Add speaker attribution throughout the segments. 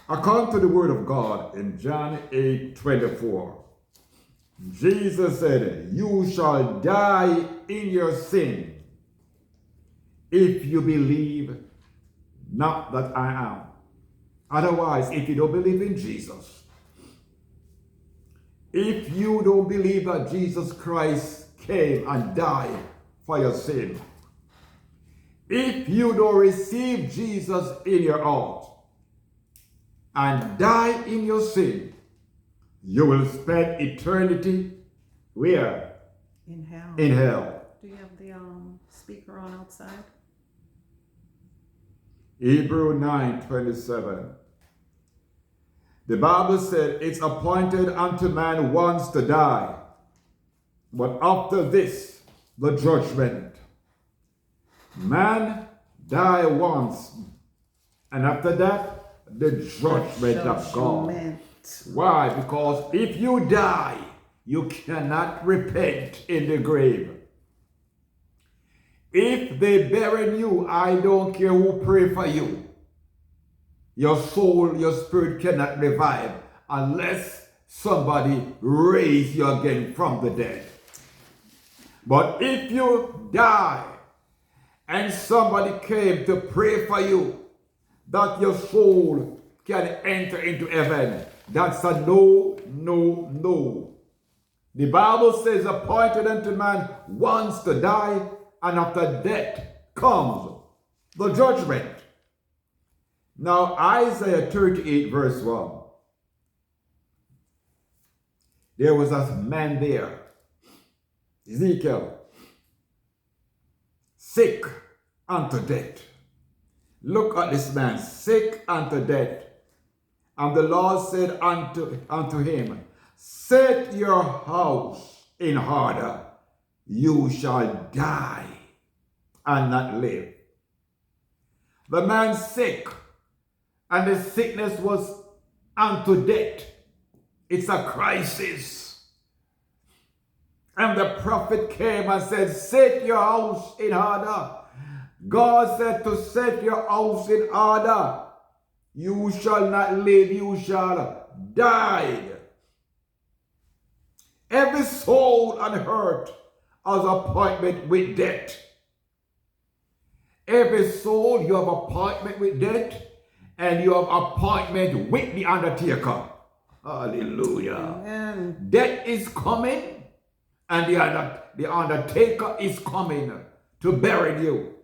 Speaker 1: According to the word of God in John 8:24, Jesus said, "You shall die in your sin if you believe not that I am." Otherwise, if you don't believe in Jesus, if you don't believe that Jesus Christ came and died for your sin, if you don't receive Jesus in your heart and die in your sin, you will spend eternity where?
Speaker 2: In hell.
Speaker 1: In hell.
Speaker 2: Do you have the speaker on outside?
Speaker 1: Hebrews 9:27. The Bible said it's appointed unto man once to die, but after this, the judgment. Man die once, and after that, the judgment of God. Why? Because if you die, you cannot repent in the grave. If they bury you, I don't care who pray for you. Your soul, your spirit cannot revive unless somebody raise you again from the dead. But if you die and somebody came to pray for you that your soul can enter into heaven, that's a no, no, no. The Bible says appointed unto man once to die, and after death comes the judgment. Now Isaiah 38 verse 1. There was a man there, Ezekiel, sick unto death. Look at this man, sick unto death. And the Lord said unto him, set your house in order, you shall die and not live. The man sick, and the sickness was unto death. It's a crisis. And the prophet came and said, set your house in order. God said to set your house in order. You shall not live, you shall die. Every soul on earth has appointment with death. Every soul, you have appointment with death, and you have appointment with the undertaker. Hallelujah.
Speaker 2: Amen.
Speaker 1: Death is coming, and the undertaker is coming to bury you.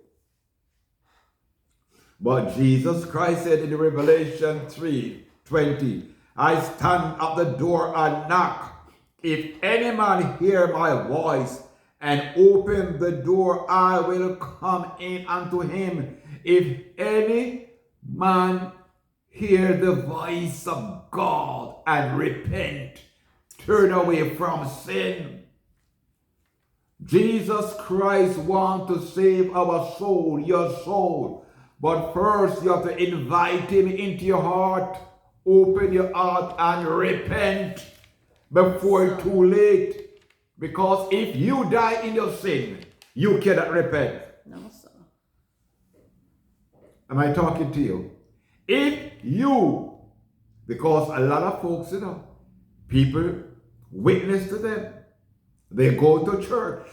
Speaker 1: But Jesus Christ said in Revelation 3:20, I stand at the door and knock. If any man hear my voice and open the door, I will come in unto him. If any man hear the voice of God and repent, turn away from sin. Jesus Christ wants to save our soul, your soul. But first you have to invite him into your heart, open your heart and repent before it's too late. Because if you die in your sin, you cannot repent.
Speaker 2: No, sir.
Speaker 1: Am I talking to you? If you, because a lot of folks, people witness to them. They go to church.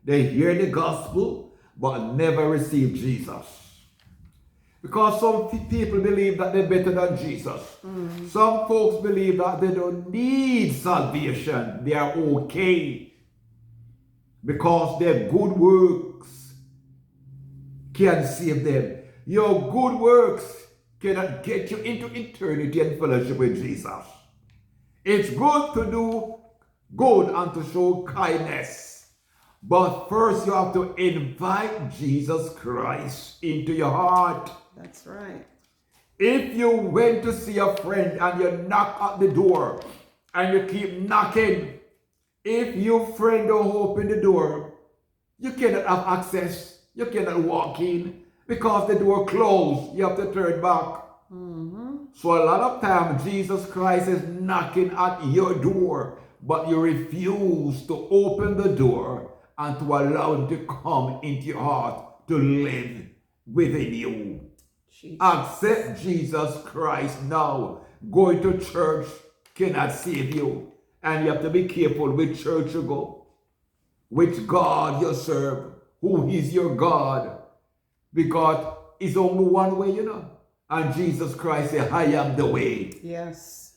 Speaker 1: They hear the gospel, but never receive Jesus. Because some people believe that they're better than Jesus. Some folks believe that they don't need salvation. They are okay. Because their good works can save them. Your good works cannot get you into eternity and fellowship with Jesus. It's good to do good and to show kindness. But first you have to invite Jesus Christ into your heart.
Speaker 2: That's right.
Speaker 1: If you went to see a friend and you knock at the door and you keep knocking, if your friend don't open the door, you cannot have access. You cannot walk in because the door closed. You have to turn back. So a lot of times Jesus Christ is knocking at your door, but you refuse to open the door and to allow him to come into your heart to live within you.
Speaker 2: Jesus.
Speaker 1: Accept Jesus Christ now. Going to church cannot save you. And you have to be careful which church you go, which God you serve, who is your God. Because it's only one way, you know. And Jesus Christ said, I am the way.
Speaker 2: Yes.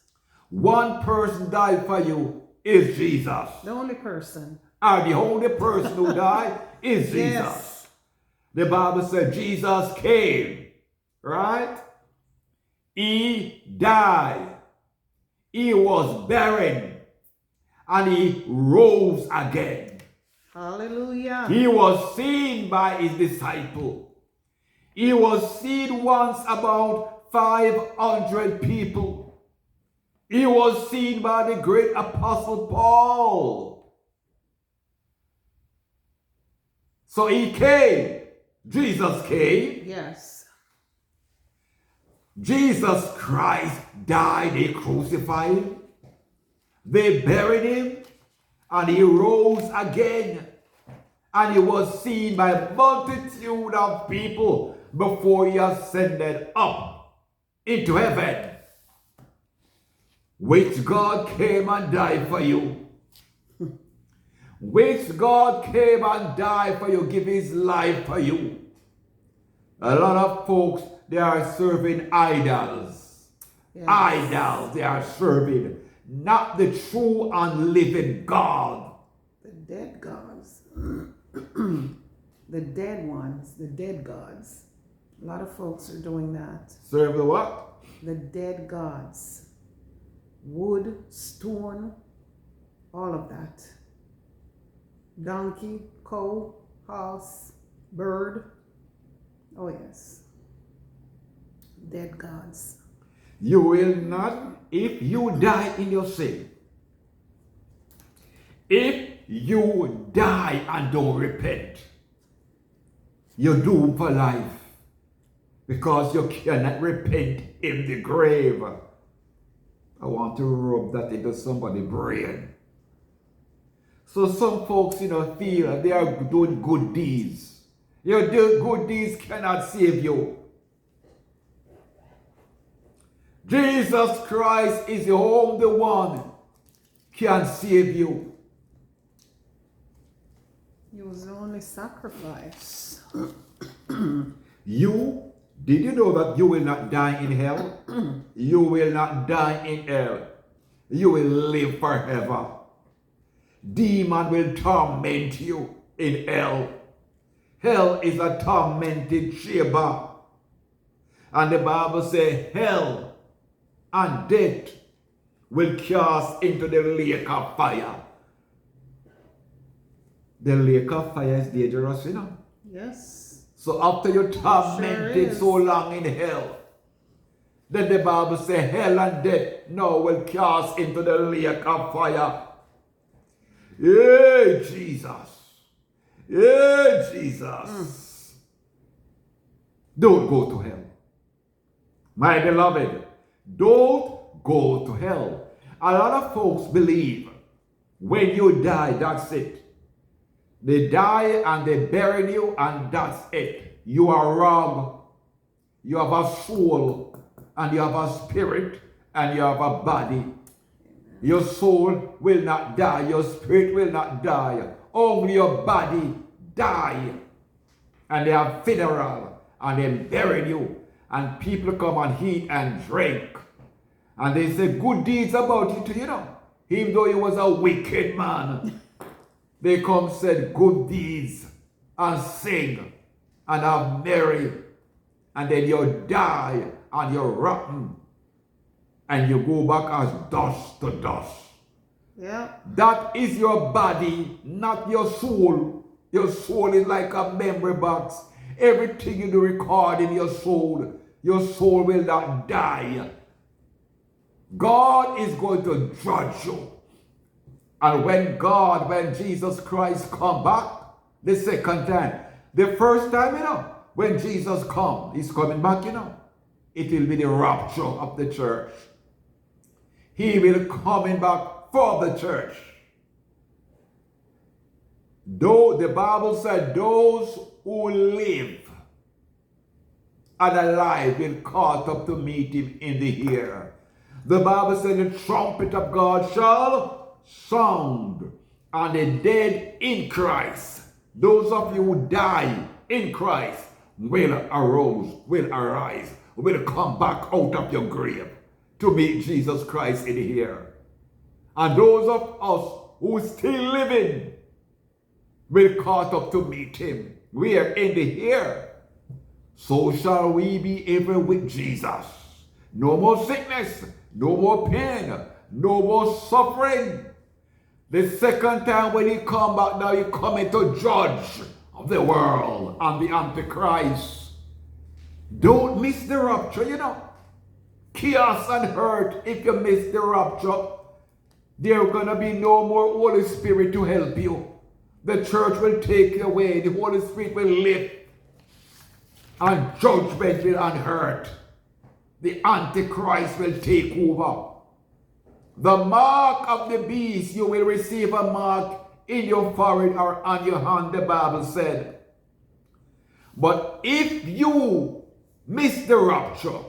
Speaker 1: One person died for you is Jesus.
Speaker 2: The only person.
Speaker 1: And the only person who died is Jesus.
Speaker 2: Yes.
Speaker 1: The Bible said Jesus came, right? He died. He was buried. And he rose again.
Speaker 2: Hallelujah.
Speaker 1: He was seen by his disciple. He was seen once about 500 people. He was seen by the great apostle Paul. So he came. Jesus came.
Speaker 2: Yes.
Speaker 1: Jesus Christ died. They crucified him. They buried him. And he rose again. And he was seen by a multitude of people before he ascended up into heaven. Which God came and died for you. Which God came and died for you, give his life for you. A lot of folks, they are serving idols.
Speaker 2: Yes.
Speaker 1: Idols they are serving, not the true and living God.
Speaker 2: The dead gods. The dead ones, the dead gods. A lot of folks are doing that.
Speaker 1: Serve the what?
Speaker 2: The dead gods. Wood, stone, all of that. Donkey, cow, horse, bird. Oh yes. Dead gods.
Speaker 1: You will not, if you die in your sin, if you die and don't repent, you're doomed for life. Because you cannot repent in the grave. I want to rub that into somebody's brain. So some folks, feel they are doing good deeds. Your good deeds cannot save you. Jesus Christ is the only one can save you.
Speaker 2: He was the only sacrifice.
Speaker 1: Did you know that you will not die in hell? You will not die in hell. You will live forever. Demon will torment you in hell. Hell is a tormented chamber. And the Bible says hell and death will cast into the lake of fire. The lake of fire is dangerous,
Speaker 2: Yes.
Speaker 1: So after you're tormented so long in hell, then the Bible says hell and death now will cast into the lake of fire. Hey, Jesus. Hey, Jesus. Don't go to hell. My beloved, don't go to hell. A lot of folks believe when you die, that's it. They die and they bury you and that's it. You are wrong. You have a soul and you have a spirit and you have a body. Your soul will not die. Your spirit will not die. Only your body die. And they have funeral and they bury you. And people come and eat and drink. And they say good deeds about you too, Even though he was a wicked man. They come said good deeds and sing and have merry. And then you die and you're rotten. And you go back as dust to dust.
Speaker 2: Yeah.
Speaker 1: That is your body, not your soul. Your soul is like a memory box. Everything you do record in your soul will not die. God is going to judge you. And when Jesus Christ come back, the second time, the first time, when Jesus come, he's coming back, it will be the rapture of the church. He will coming back for the church. Though the Bible said those who live and alive will caught up to meet him in the air. The Bible says the trumpet of God shall sound, and the dead in Christ, those of you who die in Christ, will arise, will come back out of your grave to meet Jesus Christ in the air. And those of us who are still living will caught up to meet him. We are in the air. So shall we be ever with Jesus. No more sickness, no more pain, no more suffering. The second time when he come back, now he coming to judge of the world and the Antichrist. Don't miss the rapture, you know. Chaos and hurt if you miss the rapture. There's going to be no more Holy Spirit to help you. The church will take you away. The Holy Spirit will lift. And judgment will unhurt. The Antichrist will take over. The mark of the beast, you will receive a mark in your forehead or on your hand, the Bible said. But if you miss the rapture,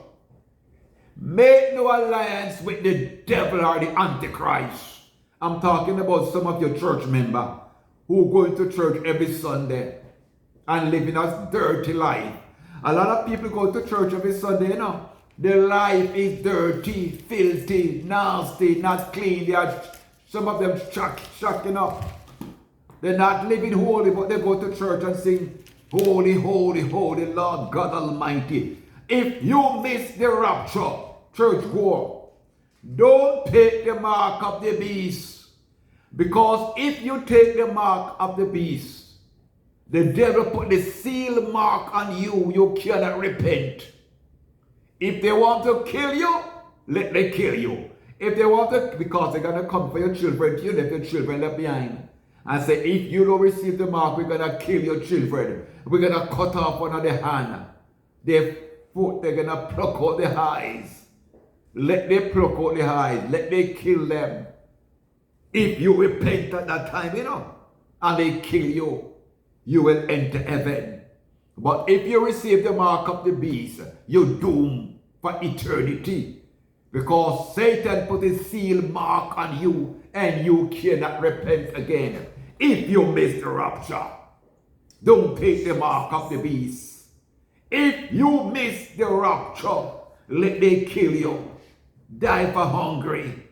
Speaker 1: make no alliance with the devil or the Antichrist. I'm talking about some of your church members who go into church every Sunday and living a dirty life. A lot of people go to church every Sunday, you know. Their life is dirty, filthy, nasty, not clean. Some of them shocking up. They're not living holy, but they go to church and sing, holy, holy, holy, Lord God Almighty. If you miss the rapture, church goer, don't take the mark of the beast. Because if you take the mark of the beast, the devil put the seal mark on you, you cannot repent. If they want to kill you, let them kill you. If they want to, because they're going to come for your children, you left your children left behind. And say, if you don't receive the mark, we're going to kill your children. We're going to cut off one of their hand. Their foot, they're going to pluck out the eyes. Let them pluck out the eyes. Let them kill them. If you repent at that time, you know, and they kill you, you will enter heaven. But if you receive the mark of the beast, you're doomed for eternity. Because Satan put his seal mark on you and you cannot repent again. If you miss the rapture, don't take the mark of the beast. If you miss the rapture, let them kill you. Die for hungry.